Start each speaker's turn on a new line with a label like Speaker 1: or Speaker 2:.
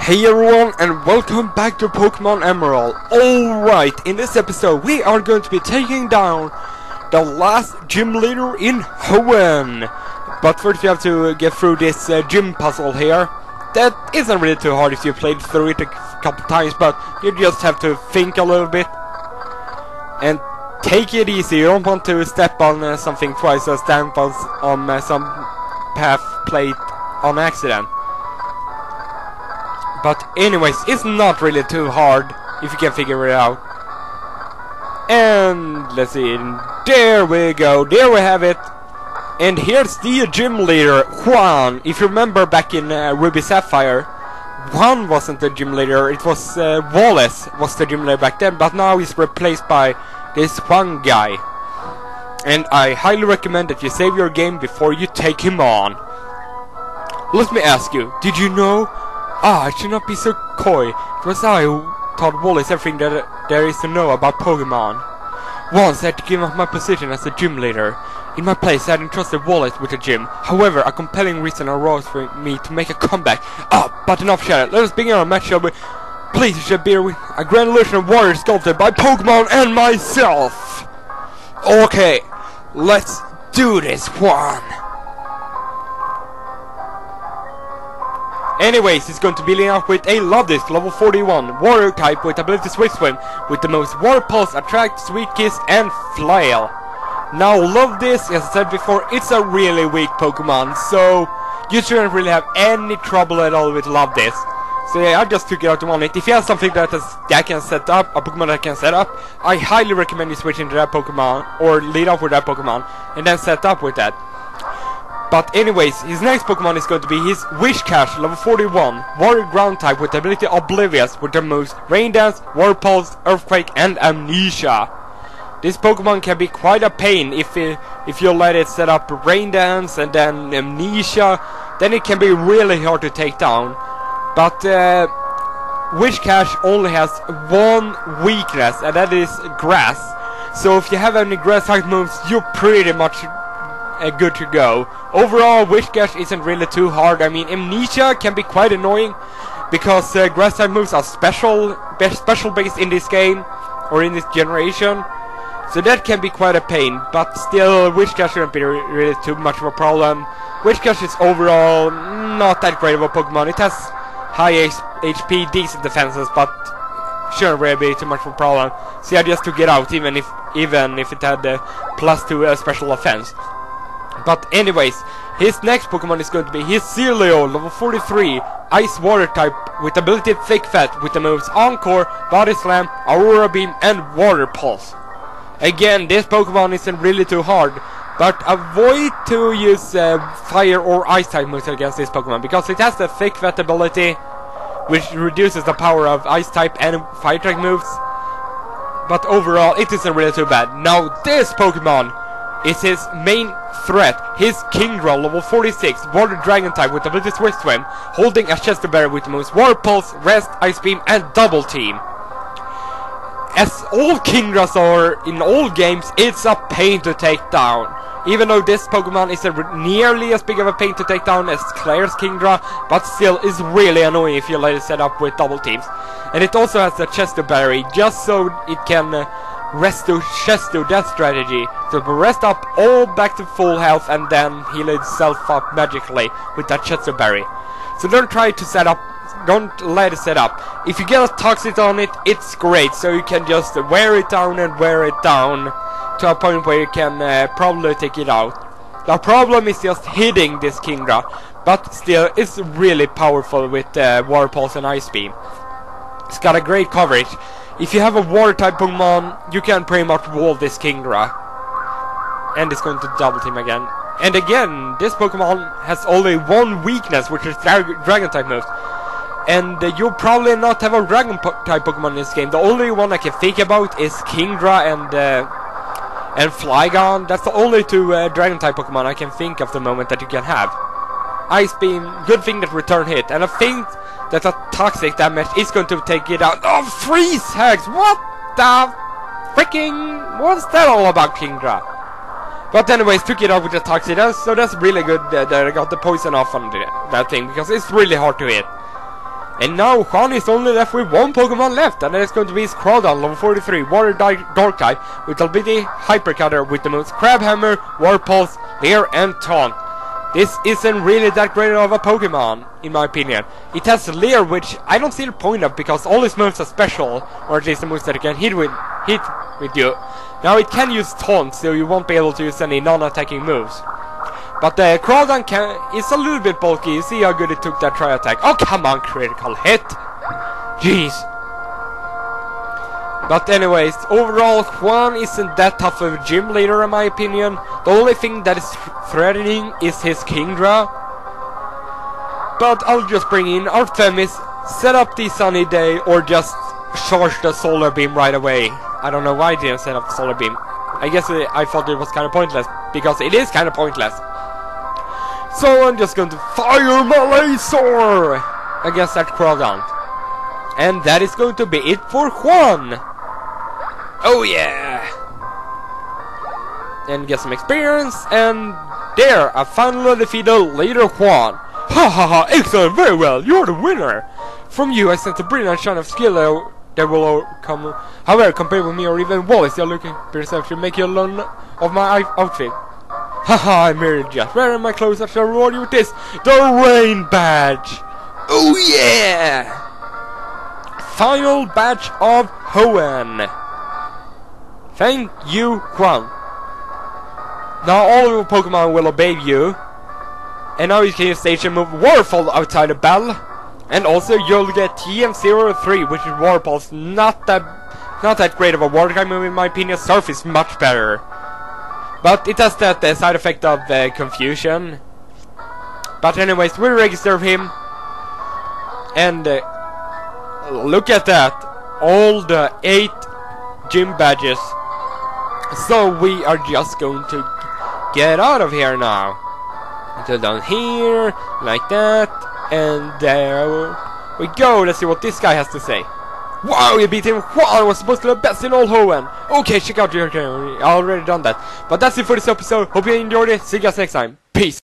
Speaker 1: Hey everyone, and welcome back to Pokemon Emerald. Alright, in this episode we are going to be taking down the last gym leader in Hoenn. But first we have to get through this gym puzzle here. That isn't really too hard if you played through it a couple times, but you just have to think a little bit. And take it easy, you don't want to step on something twice or stamp on some path plate on accident. But anyways, it's not really too hard if you can figure it out. And let's see, there we go, there we have it. And here's the gym leader, Juan. If you remember back in Ruby Sapphire, Juan wasn't the gym leader, it was Wallace was the gym leader back then, but now he's replaced by this Juan guy. And I highly recommend that you save your game before you take him on. Let me ask you, did you know? I should not be so coy. It was I who taught Wallace everything that there is to know about Pokemon. Once I had to give up my position as a gym leader. In my place I had entrusted Wallace with the gym. However, a compelling reason arose for me to make a comeback. But enough chat. Let us begin our match, shall we? Please, you should be a grand illusion of warrior sculpted by Pokemon and myself. Okay, let's do this, Juan. Anyways, he's going to be leading off with a Luvdisc, level 41, Warrior type with ability Swift Swim, with the most Water Pulse, Attract, Sweet Kiss, and Flail. Now, Luvdisc, as I said before, it's a really weak Pokemon, so you shouldn't really have any trouble at all with Luvdisc. So yeah, I just took it out to one. If you have something that can set up, a Pokemon that can set up, I highly recommend you switch into that Pokemon, or lead off with that Pokemon, and then set up with that. But anyways, his next Pokemon is going to be his Whiscash, level 41, Warrior Ground type with the ability Oblivious, with the moves Rain Dance, Water Pulse, Earthquake, and Amnesia. This Pokemon can be quite a pain if you let it set up Rain Dance and then Amnesia, then it can be really hard to take down. But Whiscash only has one weakness, and that is Grass. So if you have any Grass type moves, you're pretty much good to go. Overall, Whiscash isn't really too hard. I mean, Amnesia can be quite annoying because Grass type moves are special based in this game or in this generation, so that can be quite a pain. But still, Whiscash shouldn't be really too much of a problem. Whiscash is overall not that great of a Pokemon. It has high HP, decent defenses, but shouldn't really be too much of a problem. So I just took it out, even if it had +2 special offense. But anyways, his next Pokemon is going to be his Sealeo, level 43, Ice Water type with ability Thick Fat with the moves Encore, Body Slam, Aurora Beam, and Water Pulse. Again, this Pokemon isn't really too hard, but avoid to use Fire or Ice type moves against this Pokemon, because it has the Thick Fat ability, which reduces the power of Ice type and Fire type moves. But overall, it isn't really too bad. Now this Pokemon is his main threat, his Kingdra, level 46, Water Dragon type with ability Swift Swim, holding a Chesto with the moves Water Pulse, Rest, Ice Beam, and Double Team. As all Kingdras are in all games, it's a pain to take down. Even though this Pokemon isn't nearly as big of a pain to take down as Claire's Kingdra, but still is really annoying if you let it set up with double teams. And it also has the Chesto Berry, just so it can resto Chesto that strategy, so rest up all back to full health and then heal itself up magically with that Chesto Berry. So don't try to set up, don't let it set up. If you get a Toxic on it, it's great, so you can just wear it down and wear it down to a point where you can probably take it out. The problem is just hitting this Kingdra, but still it's really powerful with Water Pulse and Ice Beam. It's got a great coverage. If you have a Water type Pokemon, you can pretty much wall this Kingdra. And it's going to double team again. And again, this Pokemon has only one weakness, which is Dragon type moves. And you'll probably not have a Dragon type Pokemon in this game. The only one I can think about is Kingdra and Flygon. That's the only two Dragon type Pokemon I can think of the moment that you can have. Ice Beam, good thing that return hit. And I think that a Toxic damage is going to take it out. Oh, Freeze Hex! What the freaking... What's that all about, Kingdra? But anyways, took it out with the Toxic, so that's really good that I got the poison off on that thing, because it's really hard to hit. And now Juan is only left with one Pokemon left, and that is going to be his Crawdaunt, level 43, Water Dark type, with Ability Hyper Cutter with the moves Crabhammer, War Pulse, Leer, and Taunt. This isn't really that great of a Pokemon, in my opinion. It has Leer, which I don't see the point of, because all its moves are special, or at least the moves that it can hit with you. Now it can use Taunt, so you won't be able to use any non-attacking moves. But the Crawdaunt is a little bit bulky. You see how good it took that tri-attack. Oh, come on, critical hit! Jeez. But anyways, overall, Juan isn't that tough of a gym leader in my opinion. The only thing that is threatening is his Kingdra. But I'll just bring in Artemis, set up the Sunny Day, or just charge the Solar Beam right away. I don't know why I didn't set up the Solar Beam. I guess I thought it was kind of pointless, because it is kind of pointless. So I'm just going to fire my laser against that Crawdaunt. And that is going to be it for Juan. Oh yeah! And get some experience, and there, I finally defeated Leader Juan. Ha ha ha, excellent, very well, you're the winner! From you I sense a brilliant shine of skill that will come. However, compared with me or even Wallace, you're looking yourself to make you learn of my outfit. Haha, I'm merely just wearing my clothes after reward you with this, the Rain Badge! Oh yeah! Final badge of Hoenn. Thank you, Juan. Now all of your Pokemon will obey you. And now you can use station move Waterfall outside the battle. And also you'll get TM03, which is Water Pulse. Not that great of a water type move in my opinion. Surf is much better. But it has that side effect of confusion. But anyways, we register him. And look at that. All the 8 gym badges. So we are just going to get out of here now. So down here, like that. And there we go. Let's see what this guy has to say. Wow, you beat him. Juan was supposed to be the best in all Hoenn. Okay, check out your channel. I already done that. But that's it for this episode. Hope you enjoyed it. See you guys next time.